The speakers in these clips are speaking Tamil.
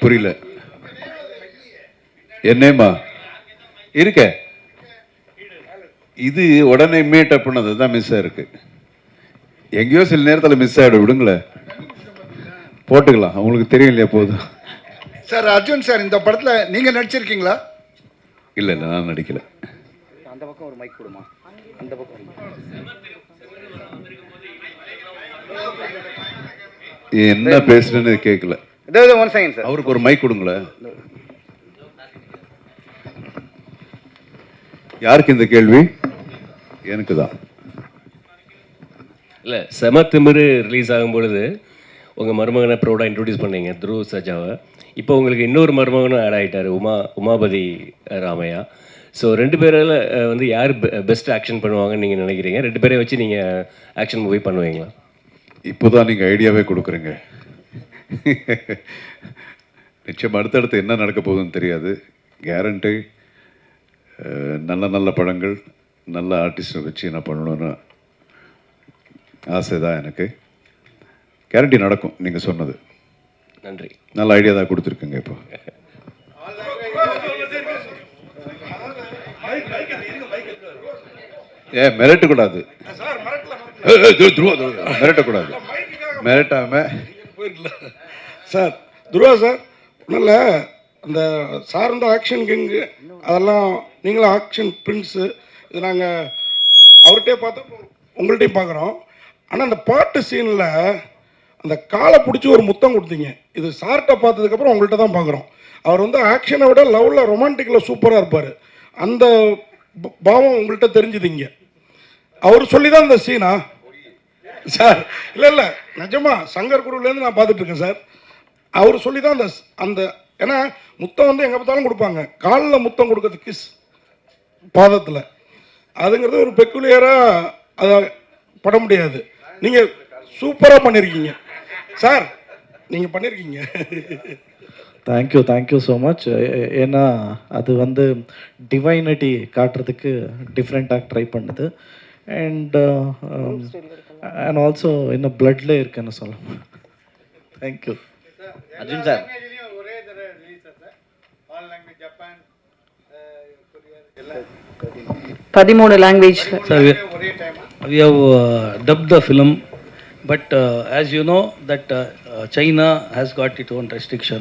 புரியல. என்னேமா இருக்க இது உடனே மீட் அப் பண்ணது தான் மிஸ் ஆயிருக்கு. எங்கேயோ சில நேரத்தில் மிஸ் ஆகிடும், விடுங்களேன், போட்டுக்கலாம். அவங்களுக்கு தெரியும் இல்லையா போதும். சார் அர்ஜுன் சார், இந்த படத்துல நீங்க நடிச்சிருக்கீங்களா? இல்லை இல்லை, நான் நடிக்கல. அந்த பக்கம் ஒரு மைக் கொடுமா, அந்த பக்கம் என்ன பேசுறேன்னு கேட்கல. ஒன் செகண்ட் சார், அவருக்கு ஒரு மைக் கொடுங்களேன். யாருக்கு இந்த கேள்வி? எனக்கு தான். இல்லை, செம திமிரு ரிலீஸ் ஆகும் பொழுது உங்கள் மருமகனை ப்ரௌடாக இன்ட்ரடியூஸ் பண்ணீங்க, துருவ் சஜாவை. இப்போ உங்களுக்கு இன்னொரு மருமகனும் ஆட் ஆகிட்டார், உமாபதி ராமையா. ஸோ ரெண்டு பேரில் வந்து யார் பெஸ்ட் ஆக்ஷன் பண்ணுவாங்கன்னு நீங்கள் நினைக்கிறீங்க? ரெண்டு பேரையும் வச்சு நீங்கள் ஆக்ஷன் மூவி பண்ணுவீங்களா? இப்போ தான் நீங்கள் ஐடியாவே கொடுக்குறீங்க. நிச்சயம் அடுத்தடுத்து என்ன நடக்க போகுதுன்னு தெரியாது. கேரண்டி நல்ல நல்ல படங்கள், நல்ல ஆர்டிஸ்ட்டை வச்சு என்ன பண்ணணும்னு ஆசை தான் எனக்கு. கேரண்டி நடக்கும். நீங்கள் சொன்னது நன்றி, நல்ல ஐடியா தான் கொடுத்துருக்குங்க. இப்போ மிரட்டக்கூடாது, மிரட்டக்கூடாது, மிரட்டாம சார். துருவா சார், நல்ல அந்த சார் ஆக்ஷன் கிங்கு, அதெல்லாம் நீங்களும் ஆக்ஷன் பிரின்ஸு. இது நாங்கள் அவர்கிட்டே பார்த்தோம், உங்கள்கிட்டையும் பார்க்குறோம். ஆனால் அந்த பாட்டு சீனில் அந்த காலை பிடிச்சி ஒரு முத்தம் கொடுத்தீங்க. இது சார்கிட்ட பார்த்ததுக்கப்புறம் உங்கள்கிட்ட தான் பார்க்குறோம். அவர் வந்து ஆக்ஷனை விட லவ்வில் ரொமான்டிக்கில் சூப்பராக இருப்பார். அந்த பாவம் உங்கள்கிட்ட தெரிஞ்சுதிங்க. அவர் சொல்லி தான் இந்த சீனா சார்? இல்லை இல்லை, நிஜமா சங்கர் குருவிலேருந்து நான் பார்த்துட்ருக்கேன் சார். அவர் சொல்லி தான் அந்த அந்த ஏன்னா முத்தம் வந்து எங்கே பார்த்தாலும் கொடுப்பாங்க, காலில் முத்தம் கொடுக்கறது கிஸ் பாதத்தில், அதுங்கிறது ஒரு பெக்குலியராக அதை பட முடியாது. நீங்கள் சூப்பராக பண்ணியிருக்கீங்க சார், நீங்கள் பண்ணியிருக்கீங்க. Thank you so much. ஏன்னா அது வந்து டிவைனிட்டி காட்டுறதுக்கு டிஃப்ரெண்ட்டாக ட்ரை பண்ணுது. அண்ட் ஆல்சோ இன்னும் பிளட்ல இருக்குன்னு சொல்லலாம். Thank you Arjun sir. 13 language. Sir, we have dubbed the film, but as you know that China has got its own restriction.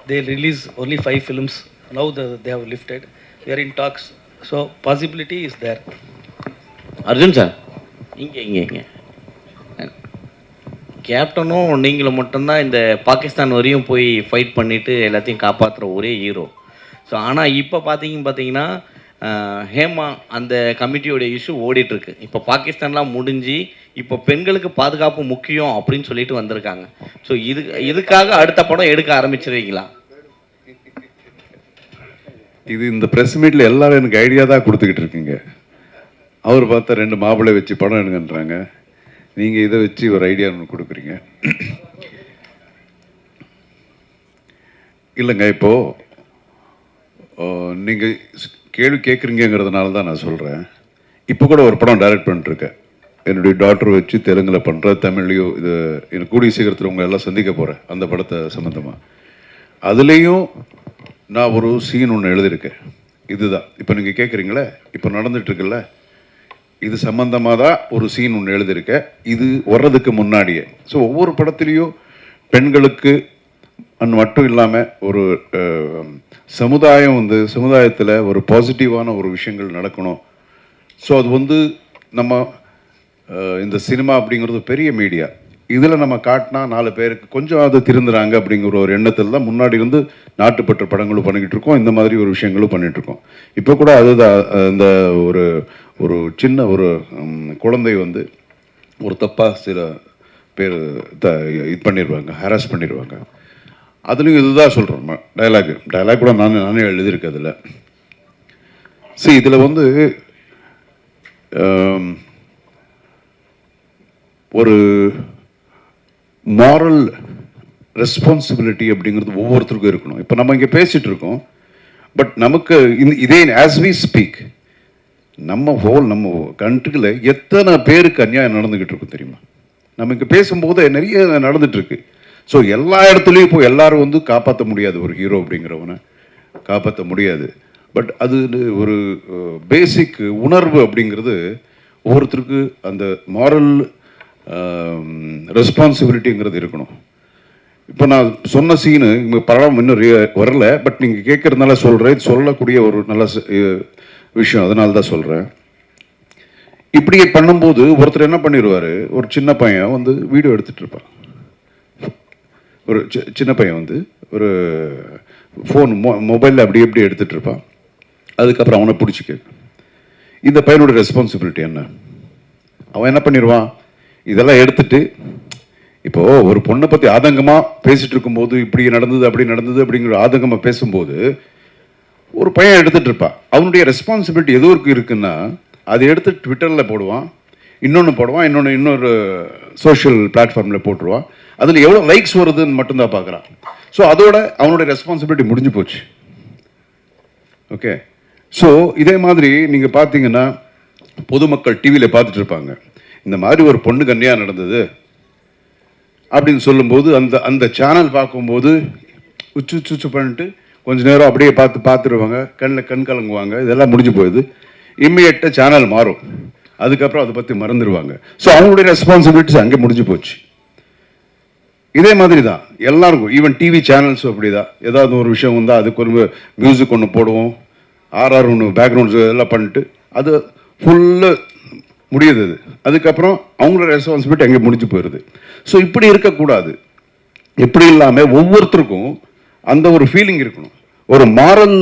They release only 5 films. Now they have lifted. We are in talks, so possibility is there. Arjun sir, இங்கே கேப்டனும் நீங்களும் மட்டும்தான் இந்த பாகிஸ்தான் வரையும் போய் ஃபைட் பண்ணிவிட்டு எல்லாத்தையும் காப்பாற்றுற ஒரே ஹீரோ. ஸோ ஆனால் இப்போ பார்த்தீங்கன்னா ஹேமா அந்த கமிட்டியோட இஷ்யூ ஓடிட்டுருக்கு. இப்போ பாகிஸ்தான்லாம் முடிஞ்சு இப்போ பெண்களுக்கு பாதுகாப்பு முக்கியம் அப்படின்னு சொல்லிட்டு வந்திருக்காங்க. ஸோ இதுக்காக அடுத்த படம் எடுக்க ஆரம்பிச்சிருவீங்களா? இது இந்த ப்ரெஸ் மீட்டில் எல்லாரும் எனக்கு ஐடியா தான் கொடுத்துக்கிட்டு இருக்கீங்க. அவர் பார்த்தா 2 மாப்பிள்ளை வச்சு படம் எடுங்கன்றாங்க, நீங்கள் இதை வச்சு ஒரு ஐடியா ஒன்று கொடுக்குறீங்க. இல்லைங்க, இப்போது நீங்கள் கேள்வி கேட்குறீங்கிறதுனால தான் நான் சொல்கிறேன். இப்போ கூட ஒரு படம் டைரக்ட் பண்ணிட்டுருக்கேன், என்னுடைய டாக்டர் வச்சு தெலுங்கில் பண்ணுற, தமிழ்லையோ. இது எனக்கு கூடிய சீக்கிரத்தில் உங்களை எல்லாம் சந்திக்க போகிறேன் அந்த படத்தை சம்மந்தமாக. அதுலேயும் நான் ஒரு சீன் ஒன்று எழுதியிருக்கேன். இதுதான் இப்போ நீங்கள் கேட்குறீங்களே, இப்போ நடந்துகிட்ருக்குல்ல, இது சம்மந்தமாக தான் ஒரு சீன் ஒன்று எழுதியிருக்கேன். இது வர்றதுக்கு முன்னாடியே. ஸோ ஒவ்வொரு படத்துலேயும் பெண்களுக்கு மட்டும் இல்லாமல் ஒரு சமுதாயம் வந்து சமுதாயத்தில் ஒரு பாசிட்டிவான ஒரு விஷயங்கள் நடக்கணும். ஸோ அது வந்து நம்ம இந்த சினிமா அப்படிங்கிறது பெரிய மீடியா, இதில் நம்ம காட்டினா 4 பேருக்கு கொஞ்சம் அது திருந்துறாங்க அப்படிங்கிற ஒரு எண்ணத்தில் தான் முன்னாடி இருந்து நாட்டுப்பற்ற படங்களும் பண்ணிக்கிட்டு இருக்கோம், இந்த மாதிரி ஒரு விஷயங்களும் பண்ணிகிட்ருக்கோம். இப்போ கூட அதுதான், இந்த ஒரு ஒரு சின்ன ஒரு குழந்தை வந்து ஒரு தப்பாக சில பேர் இது பண்ணிடுவாங்க, ஹராஸ் பண்ணிடுவாங்க. அதுலேயும் இதுதான் சொல்கிறோம், டைலாக் கூட நானே எழுதியிருக்கேன் அதில். சரி, இதில் வந்து ஒரு மாரல் ரெஸ்பான்சிபிலிட்டி அப்படிங்கிறது ஒவ்வொருத்தருக்கும் இருக்கணும். இப்போ நம்ம இங்கே பேசிகிட்டு இருக்கோம், பட் நமக்கு இதே ஆஸ் வி ஸ்பீக் நம்ம கண்ட்ரியில் எத்தனை பேருக்கு அநியாயம் நடந்துக்கிட்டு இருக்கும் தெரியுமா? நம்ம இங்கே பேசும்போது நிறைய நடந்துகிட்ருக்கு. ஸோ எல்லா இடத்துலையும் இப்போ எல்லாரும் வந்து காப்பாற்ற முடியாது, ஒரு ஹீரோ அப்படிங்கிறவனை காப்பாற்ற முடியாது. பட் அது ஒரு பேசிக் உணர்வு அப்படிங்கிறது ஒவ்வொருத்தருக்கு அந்த மாரல் ரெஸ்பான்சிபிலிட்டிங்கிறது இருக்கணும். இப்போ நான் சொன்ன சீனு இங்கே படம் இன்னும் வரல, பட் நீங்கள் கேட்குறதுனால சொல்கிறேன், சொல்லக்கூடிய ஒரு நல்ல விஷயம், அதனால தான் சொல்கிறேன். இப்படி பண்ணும்போது ஒருத்தர் என்ன பண்ணிடுவார், ஒரு சின்ன பையன் வந்து வீடியோ எடுத்துகிட்டு இருப்பான். ஒரு சின்ன பையன் வந்து ஒரு ஃபோன் மொபைலில் அப்படி எப்படி எடுத்துகிட்டு இருப்பான். அதுக்கப்புறம் அவனை பிடிச்சிக்க, இந்த பையனோட ரெஸ்பான்சிபிலிட்டி என்ன? அவன் என்ன பண்ணிடுவான், இதெல்லாம் எடுத்துட்டு இப்போது ஒரு பொண்ணை பற்றி ஆதங்கமாக பேசிகிட்டு இருக்கும்போது இப்படி நடந்தது அப்படி நடந்தது அப்படிங்கிற ஆதங்கமாக பேசும்போது ஒரு பையன் எடுத்துகிட்டு இருப்பான். அவனுடைய ரெஸ்பான்சிபிலிட்டி எது இருக்குன்னா, அதை எடுத்து ட்விட்டரில் போடுவான், இன்னொன்று போடுவான், இன்னொரு சோஷியல் பிளாட்ஃபார்மில் போட்டுருவான். அதில் எவ்வளோ லைக்ஸ் வருதுன்னு மட்டும்தான் பார்க்குறான். ஸோ அதோட அவனுடைய ரெஸ்பான்சிபிலிட்டி முடிஞ்சு போச்சு. ஓகே, ஸோ இதே மாதிரி நீங்கள் பார்த்தீங்கன்னா பொதுமக்கள் டிவியில் பார்த்துட்டு இருப்பாங்க, இந்த மாதிரி ஒரு பொண்ணு கன்னியாக நடந்தது அப்படின்னு சொல்லும்போது அந்த சேனல் பார்க்கும்போது உச்சு பண்ணிட்டு கொஞ்ச நேரம் அப்படியே பார்த்துருவாங்க, கண் கலங்குவாங்க, இதெல்லாம் முடிஞ்சு போயிடுது. இம்மிடியட்டாக சேனல் மாறும், அதுக்கப்புறம் அதை பற்றி மறந்துடுவாங்க. ஸோ அவங்களுடைய ரெஸ்பான்சிபிலிட்டிஸ் அங்கே முடிஞ்சு போச்சு. இதே மாதிரி தான் எல்லாருக்கும், ஈவன் டிவி சேனல்ஸும் அப்படி தான். ஏதாவது ஒரு விஷயம் வந்தால் அதுக்கு ஒரு மியூசிக் ஒன்று போடுவோம், ஒன்று பேக்ரவுண்ட்ஸ் எல்லாம் பண்ணிட்டு அது ஃபுல்லாக முடியுது. அதுக்கப்புறம் அவங்களோட ரெஸ்பான்சிபிலிட்டி அங்கே முடிஞ்சு போயிடுது. ஸோ இப்படி இருக்கக்கூடாது. இப்படி இல்லாமல் ஒவ்வொருத்தருக்கும் அந்த ஒரு ஃபீலிங் இருக்கணும், ஒரு மாரல்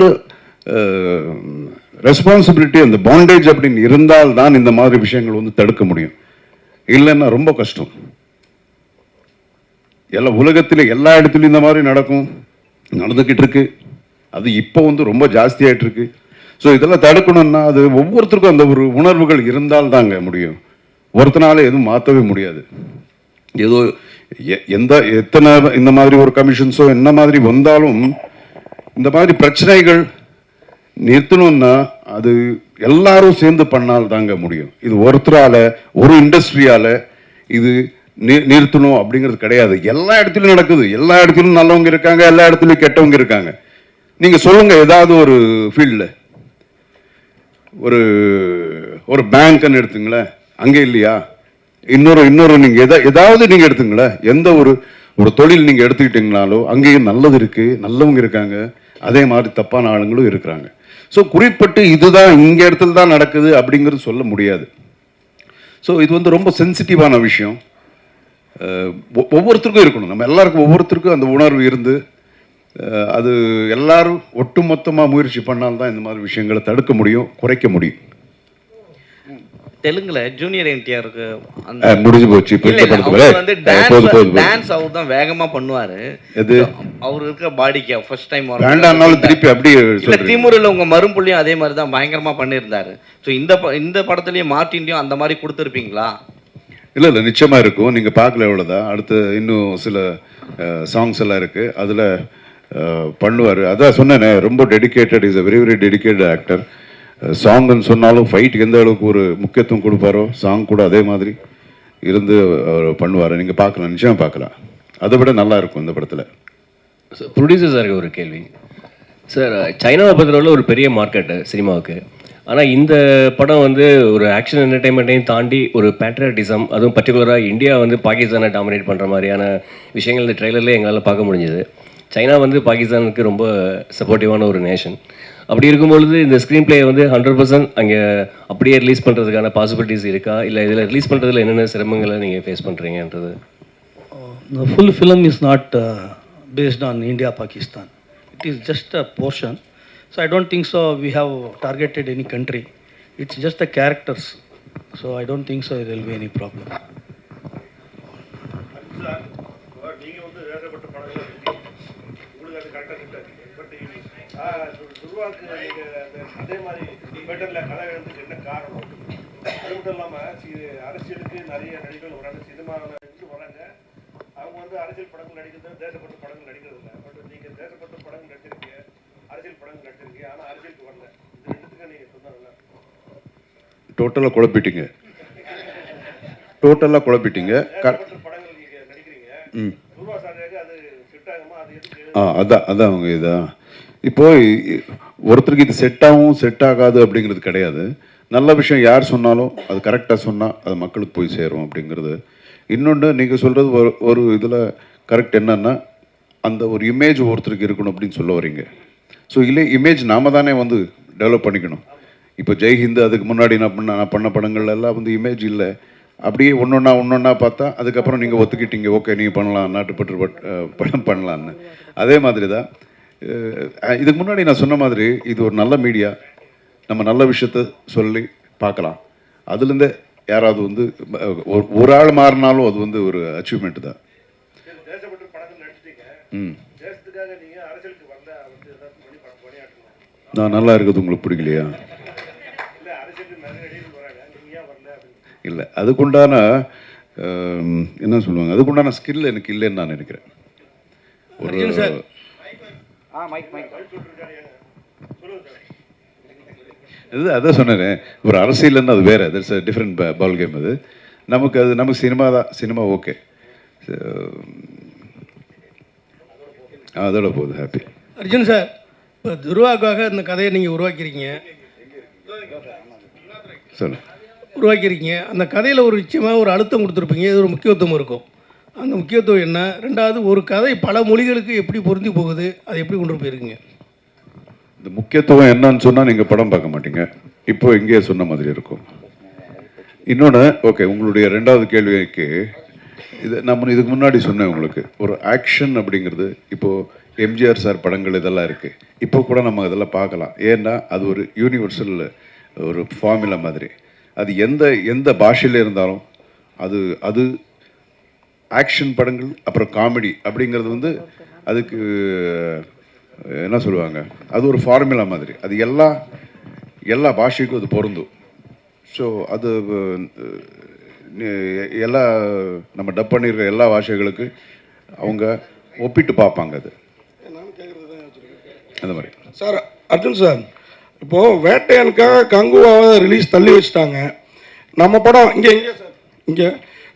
ரெஸ்பான்சிபிலிட்டி, அந்த பாண்டேஜ் அப்படின்னு இருந்தால் தான் இந்த மாதிரி விஷயங்கள் வந்து தடுக்க முடியும். இல்லைன்னா ரொம்ப கஷ்டம். உலகத்தில் எல்லா இடத்துலையும் இந்த மாதிரி நடந்துக்கிட்டு இருக்கு. அது இப்போ வந்து ரொம்ப ஜாஸ்தியாகிட்டு இருக்கு. ஸோ இதெல்லாம் தடுக்கணும்னா அது ஒவ்வொருத்தருக்கும் அந்த ஒரு உணர்வுகள் இருந்தால் தாங்க முடியும். ஒருத்தனால எதுவும் மாற்றவே முடியாது. ஏதோ எத்தனை இந்த மாதிரி ஒரு கமிஷன்ஸோ என்ன மாதிரி வந்தாலும் இந்த மாதிரி பிரச்சனைகள் நிறுத்தணும்னா அது எல்லாரும் சேர்ந்து பண்ணால் தாங்க முடியும். இது ஒருத்தரால, ஒரு இண்டஸ்ட்ரியால இது நிறுத்தணும் அப்படிங்கிறது கிடையாது. எல்லா இடத்துலையும் நடக்குது, எல்லா இடத்துலையும் நல்லவங்க இருக்காங்க, எல்லா இடத்துலையும் கெட்டவங்க இருக்காங்க. நீங்கள் சொல்லுங்க, ஏதாவது ஒரு ஃபீல்டில் ஒரு பேங்க்னு எடுத்துங்களேன், அங்கே இல்லையா? இன்னொரு நீங்கள் ஏதாவது நீங்கள் எடுத்துங்களேன், எந்த ஒரு தொழில் நீங்கள் எடுத்துக்கிட்டீங்கனாலும் அங்கேயும் நல்லது இருக்குது, நல்லவங்க இருக்காங்க, அதே மாதிரி தப்பான ஆளுங்களும் இருக்கிறாங்க. ஸோ குறிப்பிட்டு இதுதான் இங்கே இடத்துல தான் நடக்குது அப்படிங்கிறது சொல்ல முடியாது. ஸோ இது வந்து ரொம்ப சென்சிட்டிவான விஷயம். ஒவ்வொருத்தருக்கும் இருக்கணும், நம்ம எல்லாருக்கும் ஒவ்வொருத்தருக்கும் அந்த உணர்வு இருந்து அது எல்லாரும் ஒட்டுமொத்தமாக முயற்சி பண்ணால்தான் இந்த மாதிரி விஷயங்களை தடுக்க முடியும், குறைக்க முடியும். தெலுங்குல ஜூனியர் என்டிஆருக்கு அந்த முடிஞ்சு போச்சு. வந்து டான்ஸ் அவர் தான் வேகமா பண்ணுவாரு. அவர் இருக்க பாடிக்கு ஃபர்ஸ்ட் டைம் வேண்டாம்னாலும் திருப்பி அப்படியே இல்ல, திமுருல உங்க மரும்புள்ளியும் அதே மாதிரி தான் பயங்கரமா பண்ணியிருந்தாரு. ஸோ இந்த படத்துலயும் மார்ட்டின்லயும் அந்த மாதிரி கொடுத்துருப்பீங்களா? இல்லை, நிச்சயமா இருக்கும். நீங்க பார்க்கல, எவ்வளோதான். அடுத்து இன்னும் சில சாங்ஸ் எல்லாம் இருக்கு, அதுல பண்ணுவார். அதான் சொன்னேனே, ரொம்ப dedicated, is a very very dedicated actor. சாங்னு சொன்னாலும் ஃபைட்டுக்கு எந்த அளவுக்கு ஒரு முக்கியத்துவம் கொடுப்பாரோ, சாங் கூட அதே மாதிரி இருந்து பண்ணுவார். நீங்கள் பார்க்கலாம், நிச்சயம் பார்க்கலாம். அதை விட நல்லா இருக்கும் இந்த படத்தில். ப்ரொடியூசர் சாருக்கு ஒரு கேள்வி சார். சைனாவை பொறுத்தவரை ஒரு பெரிய மார்க்கெட்டு சினிமாவுக்கு. ஆனால் இந்த படம் வந்து ஒரு ஆக்ஷன் என்டர்டைன்மெண்ட்டையும் தாண்டி ஒரு பேட்ரியாட்டிசம், அதுவும் பர்டிகுலராக இந்தியா வந்து பாகிஸ்தானை டாமினேட் பண்ணுற மாதிரியான விஷயங்கள் இந்த ட்ரெய்லர்லேயே எங்களால் பார்க்க முடிஞ்சது. சைனா வந்து பாகிஸ்தானுக்கு ரொம்ப சப்போர்ட்டிவான ஒரு நேஷன். அப்படி இருக்கும்பொழுது இந்த ஸ்க்ரீன் பிளே வந்து 100% அங்கே அப்படியே ரிலீஸ் பண்ணுறதுக்கான பாசிபிலிட்டிஸ் இருக்கா, இல்லை இதில் ரிலீஸ் பண்ணுறதுல என்னென்ன சிரமங்களை நீங்கள் face பண்ணுறீங்கன்றது? The full film is not based on India Pakistan. It is just a portion. So I don't think so we have targeted any country. It's just the characters. So I don't think so there will be any problem. அதே மாதிரி தியேட்டரில் கலை எழுதுக்கு என்ன காரணம்? அது மட்டும் இல்லாமல் அரசியலுக்கு நிறைய நடிகர்கள் வராங்க, சினிமாவில் இருந்து வராங்க. அவங்க வந்து அரசியல் படங்கள் நடிக்கிறது, தேசப்பட்ட படங்கள் நடிக்கிறது இல்லை. பட் நீங்கள் தேசப்பட்ட படங்கள் நடிச்சிருக்கீங்க, அரசியல் படங்கள் நடிச்சிருக்கீங்க, ஆனால் அரசியலுக்கு வரல. இது ரெண்டுத்துக்கும் நீங்கள் சொன்னாங்கல்ல, டோட்டலாக குழப்பிட்டீங்க. டோட்டலாக குழப்பிட்டீங்க. படங்கள் நீங்கள் நடிக்கிறீங்க. துருவா சார் அதான் அவங்க இதான் இப்போ ஒருத்தருக்கு இது செட் ஆகும் செட் ஆகாது அப்படிங்கிறது கிடையாது. நல்ல விஷயம் யார் சொன்னாலும் அது கரெக்டாக சொன்னால் அது மக்களுக்கு போய் சேரும் அப்படிங்கிறது. இன்னொன்று நீங்கள் சொல்கிறது ஒரு இதில் கரெக்ட் என்னன்னா, அந்த ஒரு இமேஜ் ஒருத்தருக்கு இருக்கணும் அப்படின்னு சொல்ல வரீங்க. ஸோ இல்லை, இமேஜ் நாம தானே வந்து டெவலப் பண்ணிக்கணும். இப்போ ஜெய்ஹிந்த் அதுக்கு முன்னாடி நான் பண்ண படங்கள் எல்லாம் வந்து இமேஜ் இல்லை. அப்படியே ஒன்றொன்னா பார்த்தா அதுக்கப்புறம் நீங்கள் ஒத்துக்கிட்டீங்க, ஓகே நீங்கள் பண்ணலாம், நாட்டுப்பற்று படம் பண்ணலான்னு. அதே மாதிரி தான் இதுக்கு முன்னாடி நான் சொன்ன மாதிரி இது ஒரு நல்ல மீடியா. நம்ம நல்ல விஷயத்த சொல்லி பார்க்கலாம். அதுலேருந்தே யாராவது வந்து ஒரு ஆள் மாறினாலும் அது வந்து ஒரு அச்சீவ்மெண்ட் தான். நான் நல்லா இருக்கிறது உங்களுக்கு பிடிக்கலையா? இல்லை, அதுக்குண்டான என்ன சொல்லுவாங்க, அதுக்குண்டான ஸ்கில் எனக்கு இல்லைன்னு நான் நினைக்கிறேன். ஒரு இது அதான் சொன்னேன், ஒரு அரசியல்னு அது வேறு, that's a different ball game. அது நமக்கு சினிமா தான். சினிமா ஓகே, அதோட போகுது. ஹாப்பி. அர்ஜுன் சார், இப்போ துருவாக்காக இந்த கதையை நீங்கள் உருவாக்கியிருக்கீங்க. அந்த கதையில் ஒரு நிச்சயமாக ஒரு அழுத்தம் கொடுத்துருப்பீங்க, இது ஒரு முக்கியத்துவம் இருக்கும். அந்த முக்கியத்துவம் என்ன? ரெண்டாவது, ஒரு கதை பல மொழிகளுக்கு எப்படி பொருந்தி போகுது, அதை எப்படி கொண்டு போயிருக்கீங்க? இந்த முக்கியத்துவம் என்னன்னு சொன்னால் நீங்கள் படம் பார்க்க மாட்டீங்க. இப்போ இங்கேயே சொன்ன மாதிரி இருக்கும். இன்னொன்று, ஓகே, உங்களுடைய ரெண்டாவது கேள்விக்கு நான் இதுக்கு முன்னாடி சொன்னேன் உங்களுக்கு. ஒரு ஆக்ஷன் அப்படிங்கிறது இப்போது எம்ஜிஆர் சார் படங்கள் இதெல்லாம் இருக்குது. இப்போ கூட நம்ம இதெல்லாம் பார்க்கலாம். ஏன்னா அது ஒரு யூனிவர்சல் ஒரு ஃபார்முலா மாதிரி. அது எந்த பாஷையில் இருந்தாலும் அது ஆக்ஷன் படங்கள் அப்புறம் காமெடி அப்படிங்கிறது வந்து அதுக்கு என்ன சொல்லுவாங்க, அது ஒரு ஃபார்முலா மாதிரி. அது எல்லா பாஷைக்கும் அது பொருந்தும். ஸோ அது எல்லா நம்ம டப் பண்ணியிருக்க எல்லா பாஷைகளுக்கு அவங்க ஒப்பிட்டு பார்ப்பாங்க. அது அந்த மாதிரி. சார், அர்ஜுன் சார், இப்போது வேட்டையனுக்காக கங்குவாவை ரிலீஸ் தள்ளி வச்சுட்டாங்க. நம்ம படம் இங்கே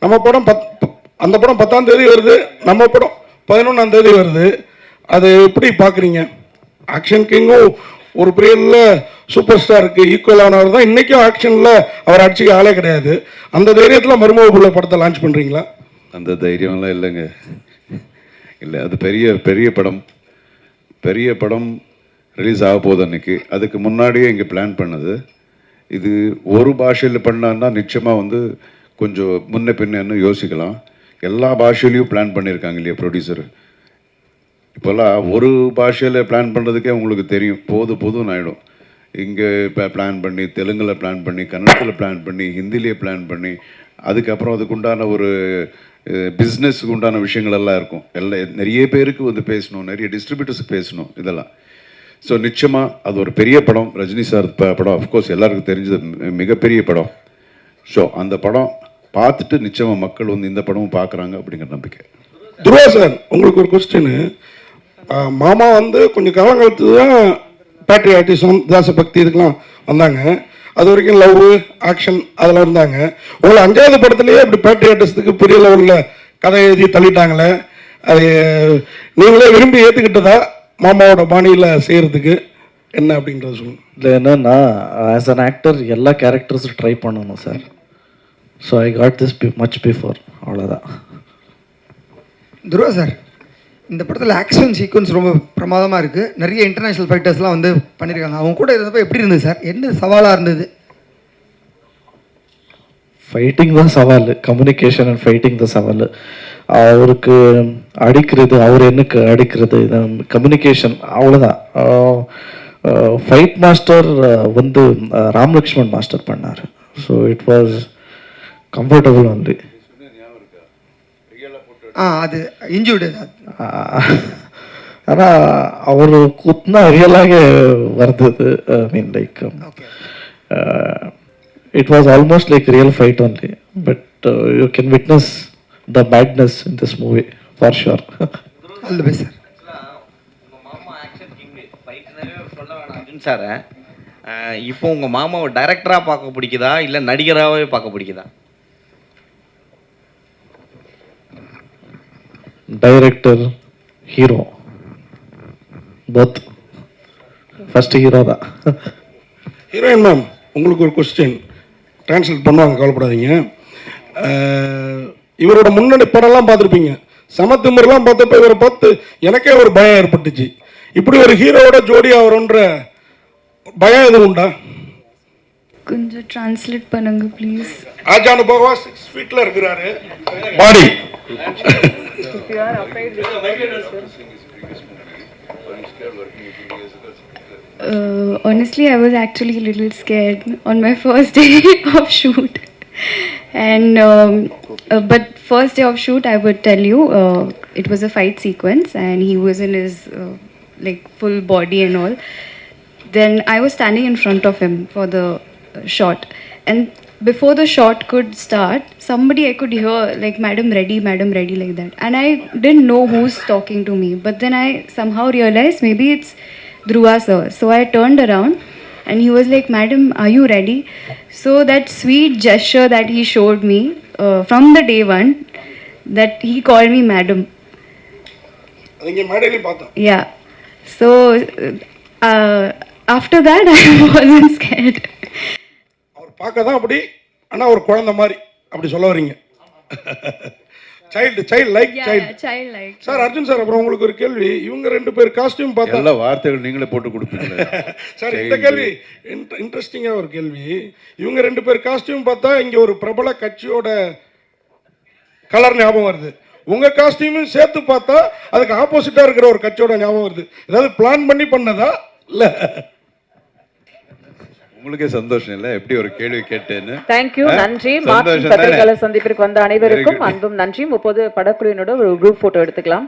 நம்ம படம் அந்த படம் 10ஆம் தேதி வருது, நம்ம படம் 11ஆம் தேதி வருது. அது எப்படி பார்க்குறீங்க? ஆக்ஷன் கிங்கும் ஒரு பீரியடில் சூப்பர் ஸ்டாருக்கு ஈக்குவலானவர் தான். இன்றைக்கும் ஆக்ஷனில் அவர் அடிச்சுக்க ஆளே கிடையாது. அந்த தைரியத்தில் மருமக படத்தை லான்ச் பண்ணுறீங்களா? அந்த தைரியம்லாம் இல்லைங்க. இல்லை, அது பெரிய படம் ரிலீஸ் ஆக போகுது அன்றைக்கி. அதுக்கு முன்னாடியே இங்கே பிளான் பண்ணது. இது ஒரு பாஷையில் பண்ணான்னா நிச்சயமாக வந்து கொஞ்சம் முன்ன பின்னு யோசிக்கலாம். எல்லா பாஷையிலையும் பிளான் பண்ணியிருக்காங்க இல்லையா ப்ரொடியூசர். இப்போல்லாம் ஒரு பாஷையில் பிளான் பண்ணுறதுக்கே உங்களுக்கு தெரியும், போதும்னு ஆகிடும். இங்கே இப்போ பிளான் பண்ணி, தெலுங்கில் பிளான் பண்ணி, கன்னடத்தில் பிளான் பண்ணி, ஹிந்திலேயே பிளான் பண்ணி, அதுக்கப்புறம் அதுக்குண்டான ஒரு பிஸ்னஸுக்கு உண்டான விஷயங்கள் எல்லாம் இருக்கும். நிறைய பேருக்கு வந்து பேசணும், நிறைய டிஸ்ட்ரிபியூட்டர்ஸுக்கு பேசணும், இதெல்லாம். ஸோ நிச்சயமாக அது ஒரு பெரிய படம். ரஜினி சார் படம் அஃப்கோர்ஸ் எல்லாருக்கும் தெரிஞ்சது, மிகப்பெரிய படம். ஸோ அந்த படம் பார்த்துட்டு நிச்சயமாக மக்கள் வந்து இந்த படமும் பார்க்குறாங்க அப்படிங்கிற நம்பிக்கை. துருவா சார், உங்களுக்கு ஒரு கொஸ்டின். மாமா வந்து கொஞ்சம் காலங்காலத்து தான் பேட்ரியாட்டிசம், தேசபக்தி இதுக்கெல்லாம் வந்தாங்க. அது வரைக்கும் லவ், ஆக்ஷன் அதெல்லாம் இருந்தாங்க. உங்களை 5வது படத்துலேயே இப்படி பேட்ரியாட்டிசத்துக்கு பெரிய லெவலில் கதை எழுதி தள்ளிட்டாங்களே, அது நீங்களே விரும்பி ஏற்றுக்கிட்டதா மாமாவோட பாணியில் செய்கிறதுக்கு என்ன அப்படின்றத சொல்லுங்கள். இல்லை, என்னன்னா ஆஸ் அன் ஆக்டர் எல்லா கேரக்டர்ஸும் ட்ரை பண்ணணும் sir. So I got this much before, அவ்வளோதான். துருவா சார், இந்த படத்தில் ஆக்ஷன் சீக்வன்ஸ் ரொம்ப பிரமாதமாக இருக்குது. நிறைய இன்டர்நேஷ்னல் ஃபைட்டர்ஸ்லாம் வந்து பண்ணியிருக்காங்க. அவங்க கூட இருந்தப்போ எப்படி இருந்தது சார்? என்ன சவாலாக இருந்தது? ஃபைட்டிங் தான் சவால், கம்யூனிகேஷன் அண்ட் ஃபைட்டிங் தான் சவால். அவருக்கு அடிக்கிறது, அவர் எனக்கு அடிக்கிறது, கம்யூனிகேஷன், அவ்வளோதான். ஃபைட் மாஸ்டர் வந்து ராம்லக்ஷ்மன் மாஸ்டர் பண்ணார். So it was comfortable only. அது இன்ஜூர்டு. ஆனால் அவர் குத்துனா ரியலாக வருது. I mean like it was almost like real fight only, but you can witness the madness in this movie for sure. all the best sir. உங்க மாமா ஆக்ஷன் கிங் ஃபைட்னவே சொல்ல வேணாம் அர்ஜுன் சார். இப்போ உங்க மாமாவை டைரக்டரா பார்க்க பிடிக்குதா இல்ல நடிகராகவே பார்க்க பிடிக்குதா? Director, hero both first hero தான். ஹீரோயின் மேம், உங்களுக்கு ஒரு கொஸ்டின் ட்ரான்ஸ்லேட் பண்ணுவாங்க, கவலைப்படாதீங்க. இவரோட முன்னணி படம்லாம் பார்த்துருப்பீங்க. சமத்துமர்லாம் பார்த்தப்ப இவரை பார்த்து எனக்கே ஒரு பயம் ஏற்பட்டுச்சு. இப்படி ஒரு ஹீரோவோட ஜோடி ஆகிறோன்ற பயம் எதுவும் உண்டா? கொஞ்சம் டிரான்ஸ்லேட் பண்ணுங்க ப்ளீஸ். ஆஜானு பகவா 6 feet இருக்கிறாரு பாடி. Honestly, I was actually a little scared on my first day of shoot. And but first day of shoot, I would tell you, it was a fight sequence, and he was in his like full body and all. Then I was standing in front of him for the shot, and before the shot could start, somebody I could hear like madam ready like that, and I didn't know who's talking to me, but then I somehow realized maybe it's Dhruva sir. So I turned around and he was like, madam, are you ready? So that sweet gesture that he showed me from the day one, that he called me madam. அதுங்க மேடையில பார்த்தோம். Yeah. So after that I wasn't scared. அவர் பார்க்க தான் அப்படி, ஆனா ஒரு குழந்தை மாதிரி அப்படி சொல்ல வரீங்க. Child like Child like. Sir Arjun sir, அப்புறம் உங்களுக்கு ஒரு கேள்வி. இவங்க 2 பேர் காஸ்டியூம் பார்த்தா எல்லா வார்த்தைகள் நீங்களே போட்டு கொடுப்பீங்களே சார், இந்த கேள்வி இன்ட்ரெஸ்டிங்காக ஒரு கேள்வி. இவங்க 2 பேர் காஸ்டியூம் பார்த்தா இங்கே ஒரு பிரபல கட்சியோட கலர் ஞாபகம் வருது. உங்க காஸ்டியூமும் சேர்த்து பார்த்தா அதுக்கு ஆப்போசிட்டா இருக்கிற ஒரு கட்சியோட ஞாபகம் வருது. ஏதாவது பிளான் பண்ணி பண்ணதா இல்ல? உங்களுக்கே சந்தோஷம் இல்லை எப்படி ஒரு கேள்வி கேட்டேன்னு? தேங்க்யூ, நன்றி. மார்க் பத்திரிகையாளர் சந்திப்பிற்கு வந்த அனைவருக்கும் அன்பும் நன்றியும். இப்போது படக்குழுவினோட ஒரு குரூப் போட்டோ எடுத்துக்கலாம்.